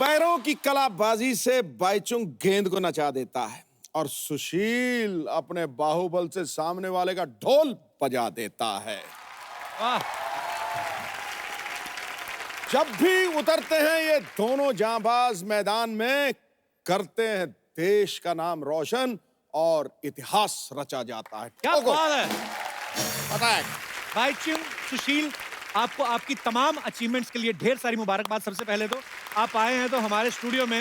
पैरों की कलाबाजी से बाईचुंग गेंद को नचा देता है और सुशील अपने बाहुबल से सामने वाले का ढोल बजा देता है। वाह, जब भी उतरते हैं ये दोनों जांबाज मैदान में, करते हैं देश का नाम रोशन और इतिहास रचा जाता है। क्या बात है अटैक। बाईचुंग सुशील, आपको आपकी तमाम अचीवमेंट्स के लिए ढेर सारी मुबारकबाद। सबसे पहले तो आप आए हैं तो हमारे स्टूडियो में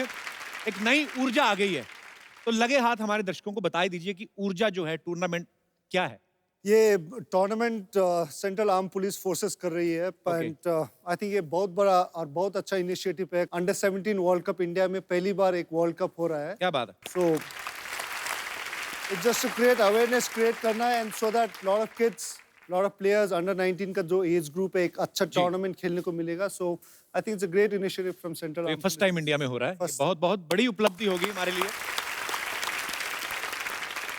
एक नई ऊर्जा आ गई है, तो लगे हाथ हमारे दर्शकों को बता दीजिए कि ऊर्जा जो है टूर्नामेंट क्या है। ये tournament central arm police forces कर रही है, एंड आई थिंक ये बहुत बड़ा और बहुत अच्छा इनिशिएटिव है। अंडर 17 वर्ल्ड कप इंडिया में पहली बार एक वर्ल्ड कप हो रहा है। क्या बात है। So it's just to create awareness create करना है, and so that lot of kids, lot of players under 19 का जो एज ग्रुप है, एक अच्छा टूर्नामेंट खेलने को मिलेगा। So I think it's a great initiative from central arm. First time India में हो रहा है, ये बहुत बहुत बड़ी उपलब्धि होगी हमारे लिए।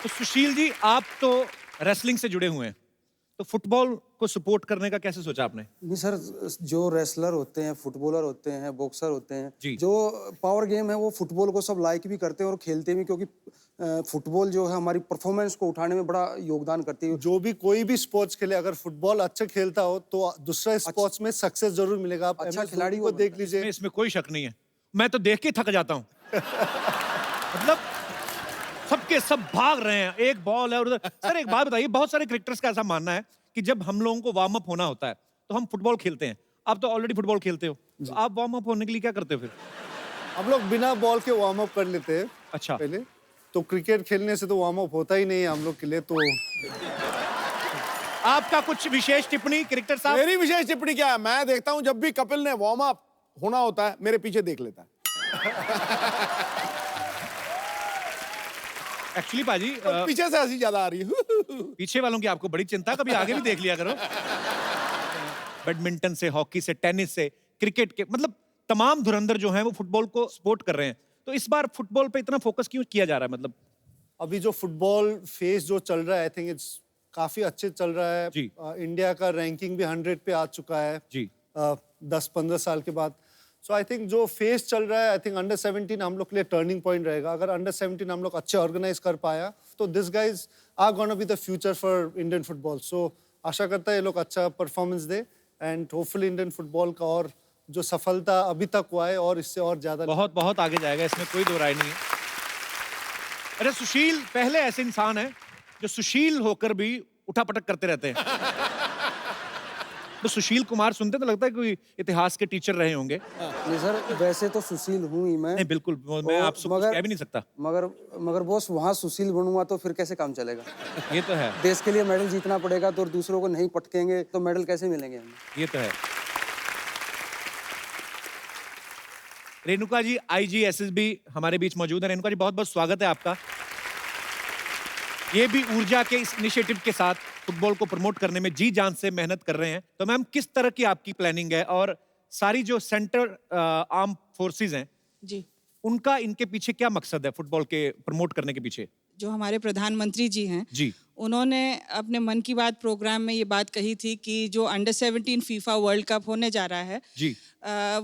तो सुशील जी, आप तो रेसलिंग से जुड़े हुए हैं, तो फुटबॉल को सपोर्ट करने का कैसे सोचा आपने? नहीं सर, जो रेसलर होते हैं, फुटबॉलर होते हैं, बॉक्सर होते जी। हैं, जो पावर गेम है वो फुटबॉल को सब लाइक भी करते हैं और खेलते भी, क्योंकि फुटबॉल जो है हमारी परफॉर्मेंस को उठाने में बड़ा योगदान करती है। जो भी कोई भी स्पोर्ट्स खेले, अगर फुटबॉल अच्छा खेलता हो तो दूसरा स्पोर्ट्स में सक्सेस जरूर मिलेगा। आप अच्छा MS खिलाड़ी धोनी को देख लीजिए। इसमें कोई शक नहीं है, मैं तो देख के थक जाता हूँ। मतलब सबके सब भाग रहे हैं, एक बॉल है उधर। सर एक बात बताइए, बहुत सारे क्रिकेटर्स का ऐसा मानना है कि जब हम लोगों को वार्म अप होना होता है तो हम फुटबॉल खेलते हैं। आप तो ऑलरेडी फुटबॉल खेलते हो, तो आप वार्म अप होने के लिए क्या करते हो फिर? हम लोग बिना बॉल के वार्म अप कर लेते हैं अच्छा, पहले। तो क्रिकेट खेलने से तो वार्म अप होता ही नहीं है हम लोग के लिए। तो आपका कुछ विशेष टिप्पणी क्रिकेटर साहब? मेरी विशेष टिप्पणी क्या है, मैं देखता हूं जब भी कपिल ने वार्म अप होना होता है मेरे पीछे देख लेता है। एक्चुअली पाजी, और पीछे से हंसी ज्यादा आ रही है। पीछे वालों की आपको बड़ी चिंता, कभी आगे भी देख लिया करो। बैडमिंटन से, हॉकी से, टेनिस से, क्रिकेट के, मतलब तमाम धुरंधर जो हैं वो फुटबॉल को सपोर्ट कर रहे हैं। तो इस बार फुटबॉल पे इतना फोकस क्यों किया जा रहा है? मतलब अभी जो फुटबॉल फेज जो चल रहा है, आई थिंक इट्स काफी अच्छे चल रहा है। जी। इंडिया का रैंकिंग भी 100 पे आ चुका है जी। 10-15 साल के बाद। सो आई थिंक जो फेज चल रहा है, आई थिंक अंडर 17 हम लोग के लिए टर्निंग पॉइंट रहेगा। अगर अंडर 17 हम लोग अच्छे ऑर्गेनाइज कर पाया तो this guys are gonna be the future for Indian football. So आशा करता है ये लोग अच्छा परफॉर्मेंस दे, एंड होपफुली इंडियन फुटबॉल का और जो सफलता अभी तक हुआ है और इससे और ज्यादा बहुत बहुत आगे जाएगा, इसमें कोई दो राय नहीं है। अरे सुशील पहले ऐसे इंसान है जो सुशील होकर भी उठापटक करते रहते हैं। तो सुशील कुमार सुनते तो लगता है कोई इतिहास के टीचर रहे होंगे। नहीं सर, वैसे तो सुशील हूँ ही मैं। नहीं बिल्कुल, मैं आपसे कुछ कह भी नहीं सकता। मगर बॉस, वहाँ सुशील बनूंगा तो फिर कैसे काम चलेगा? ये तो है, देश के लिए मेडल जीतना पड़ेगा, तो दूसरों को नहीं पटकेंगे तो मेडल कैसे मिलेंगे हमें? ये तो है। रेणुका जी, IG SSB हमारे बीच मौजूद है। रेणुका जी, बहुत बहुत स्वागत है आपका। ये भी ऊर्जा के इस इनिशिएटिव के साथ फुटबॉल को प्रमोट करने में जी जान से मेहनत कर रहे हैं। तो मैम, किस तरह की आपकी प्लानिंग है, और सारी जो सेंट्रल आर्म फोर्सेस हैं जी, उनका इनके पीछे क्या मकसद है, फुटबॉल के प्रमोट करने के पीछे? जो हमारे प्रधानमंत्री जी हैं जी, उन्होंने अपने मन की बात प्रोग्राम में ये बात कही थी कि जो अंडर 17 फीफा वर्ल्ड कप होने जा रहा है, जी,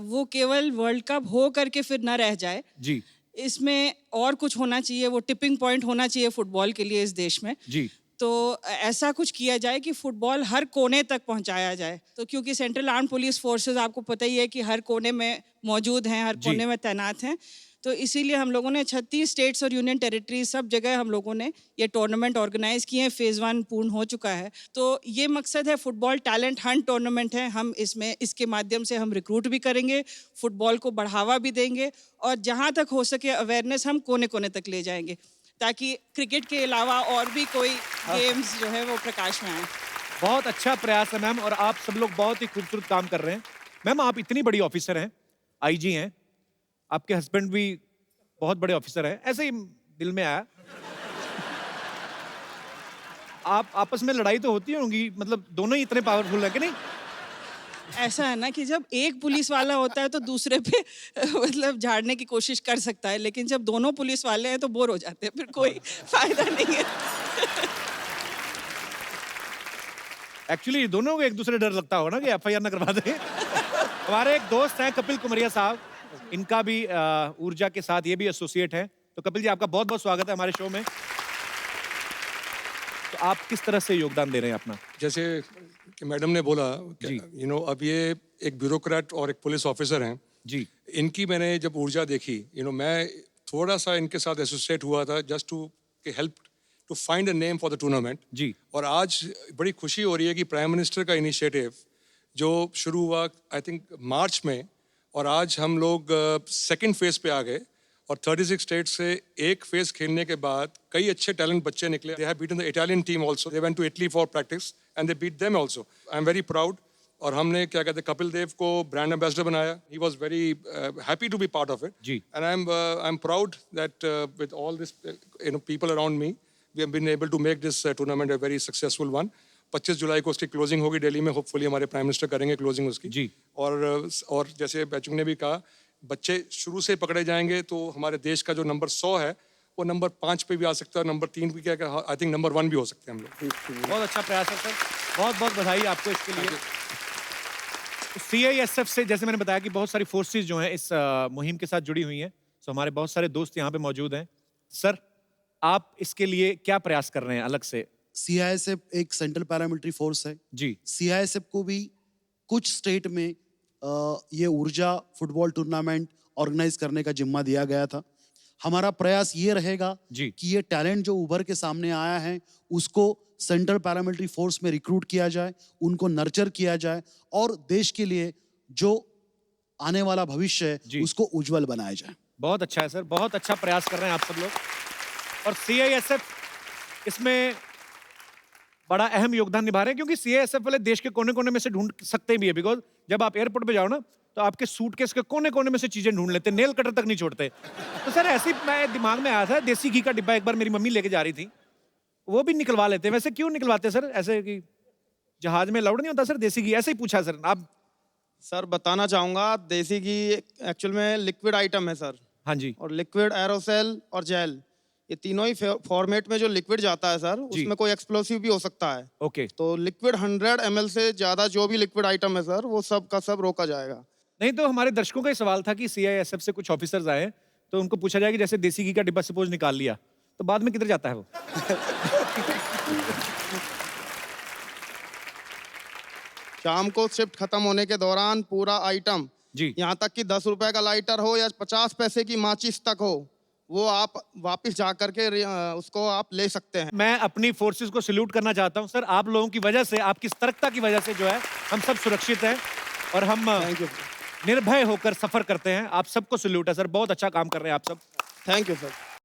वो केवल वर्ल्ड कप हो करके फिर न रह जाए। जी, इसमें और कुछ होना चाहिए, वो टिपिंग पॉइंट होना चाहिए फुटबॉल के लिए इस देश में। जी। तो ऐसा कुछ किया जाए कि फुटबॉल हर कोने तक पहुंचाया जाए। तो क्योंकि सेंट्रल आर्म पुलिस फोर्सेस आपको पता ही है कि हर कोने में मौजूद हैं, हर जी। कोने में तैनात हैं। तो इसीलिए हम लोगों ने 36 स्टेट्स और यूनियन टेरिटरीज सब जगह हम लोगों ने ये टूर्नामेंट ऑर्गेनाइज किए हैं। फेज़ 1 पूर्ण हो चुका है। तो ये मकसद है, फुटबॉल टैलेंट हंट टूर्नामेंट है। हम इसमें इसके माध्यम से हम रिक्रूट भी करेंगे, फुटबॉल को बढ़ावा भी देंगे, और जहाँ तक हो सके अवेयरनेस हम कोने कोने तक ले जाएंगे, ताकि क्रिकेट के अलावा और भी कोई गेम्स जो है वो प्रकाश में आए। बहुत अच्छा प्रयास है मैम, और आप सब लोग बहुत ही खूबसूरत काम कर रहे हैं। मैम, आप इतनी बड़ी ऑफिसर हैं, IG हैं, आपके हस्बैंड भी बहुत बड़े ऑफिसर हैं, ऐसे ही दिल में आया। आप आपस में लड़ाई तो होती होंगी, मतलब दोनों ही इतने पावरफुल हैं कि नहीं? ऐसा है ना कि जब एक पुलिस वाला होता है तो दूसरे पे मतलब झाड़ने की कोशिश कर सकता है, लेकिन जब दोनों पुलिस वाले हैं तो बोर हो जाते हैं, फिर कोई फायदा नहीं है। एक्चुअली दोनों को एक दूसरे डर लगता होगा ना कि FIR ना करवा दें। हमारे एक दोस्त हैं कपिल कुमरिया साहब, इनका भी ऊर्जा के साथ ये भी एसोसिएट है। तो कपिल जी, आपका बहुत बहुत स्वागत है हमारे शो में। तो आप किस तरह से योगदान दे रहे हैं अपना? जैसे कि मैडम ने बोला जी। अब ये एक ब्यूरोक्रेट और एक पुलिस ऑफिसर हैं। जी। इनकी मैंने जब ऊर्जा देखी, मैं थोड़ा सा इनके साथ एसोसिएट हुआ था just to help to find a name for the tournament. जी। और आज बड़ी खुशी हो रही है कि प्राइम मिनिस्टर का इनिशिएटिव जो शुरू हुआ आई थिंक मार्च में, और आज हम लोग सेकंड फेज पे आ गए और 36 स्टेट से एक फेज खेलने के बाद कई अच्छे टैलेंट बच्चे निकले। They have beaten the Italian team also, they went to Italy for practice and they beat them also. I am very proud. और हमने क्या कहते हैं, कपिल देव को ब्रांड एम्बेसडर बनाया। He was very happy to be part of it. जी। And I am proud that with all this people around me we have been able to make this tournament a very successful one. 25 जुलाई को उसकी closing होगी दिल्ली में। Hopefully हमारे prime minister करेंगे closing उसकी। जी। और जैसे बैचुंग ने भी कहा, बच्चे शुरू से पकड़े जाएंगे तो हमारे देश का जो नंबर 100 है वो नंबर 5 पे भी आ सकता है, नंबर 3 भी, क्या आई थिंक नंबर 1 भी हो सकते हैं हम लोग। बहुत अच्छा प्रयास है सर, बहुत बहुत बधाई आपको इसके लिए। CISF से जैसे मैंने बताया कि बहुत सारी फोर्सेस जो हैं इस मुहिम के साथ जुड़ी हुई हैं। तो हमारे बहुत सारे दोस्त यहाँ पे मौजूद हैं। सर, आप इसके लिए क्या प्रयास कर रहे हैं अलग से? CISF एक सेंट्रल पैरामिलिट्री फोर्स है जी। CISF को भी कुछ स्टेट में ये ऊर्जा फुटबॉल टूर्नामेंट ऑर्गेनाइज करने का जिम्मा दिया गया था। हमारा प्रयास ये रहेगा जी। कि ये टैलेंट जो उभर के सामने आया है उसको सेंट्रल पैरामिलिट्री फोर्स में रिक्रूट किया जाए, उनको नर्चर किया जाए और देश के लिए जो आने वाला भविष्य है उसको उज्जवल बनाया जाए। बहुत अच्छा है सर, बहुत अच्छा प्रयास कर रहे हैं आप सब लोग। और CISF इसमें बड़ा अहम योगदान निभा रहे हैं, क्योंकि CISF वाले देश के कोने कोने में से ढूंढ सकते भी है। बिकॉज जब आप एयरपोर्ट पे जाओ ना, तो आपके सूटकेस के कोने कोने में से चीजें ढूंढ लेते, नेल कटर तक नहीं छोड़ते। तो सर ऐसी मैं दिमाग में आया था, देसी घी का डिब्बा एक बार मेरी मम्मी लेके जा रही थी, वो भी निकलवा लेते। वैसे क्यों निकलवाते सर? ऐसे कि जहाज में अलाउड नहीं होता सर देसी घी? ऐसे ही पूछा सर। आप? सर बताना चाहूंगा, देसी घी एक्चुअल में लिक्विड आइटम है सर। हाँ जी। और लिक्विड, एरोसेल और जेल, ये तीनों ही फॉर्मेट में जो लिक्विड जाता है सर, उसमें कोई एक्सप्लोसिव भी हो सकता है। ओके। तो लिक्विड 100 ml से ज्यादा जो भी लिक्विड आइटम है सर, वो सब का सब रोका जाएगा। नहीं, तो हमारे दर्शकों का ही सवाल था कि CISF से कुछ ऑफिसर्स आए तो उनको पूछा जाए कि जैसे देसी घी का डिब्बा सपोज निकाल लिया तो बाद में किधर जाता है वो? शाम को शिफ्ट खत्म होने के दौरान पूरा आइटम जी। यहाँ तक कि 10 रुपए का लाइटर हो या 50 पैसे की माचिस तक हो, वो आप वापस जा करके उसको आप ले सकते हैं। मैं अपनी फोर्सेस को सैल्यूट करना चाहता हूं सर। आप लोगों की वजह से, आपकी सतर्कता की वजह से जो है हम सब सुरक्षित हैं और हम थैंक यू। निर्भय होकर सफर करते हैं। आप सबको सैल्यूट है सर, बहुत अच्छा काम कर रहे हैं आप सब। Thank you sir.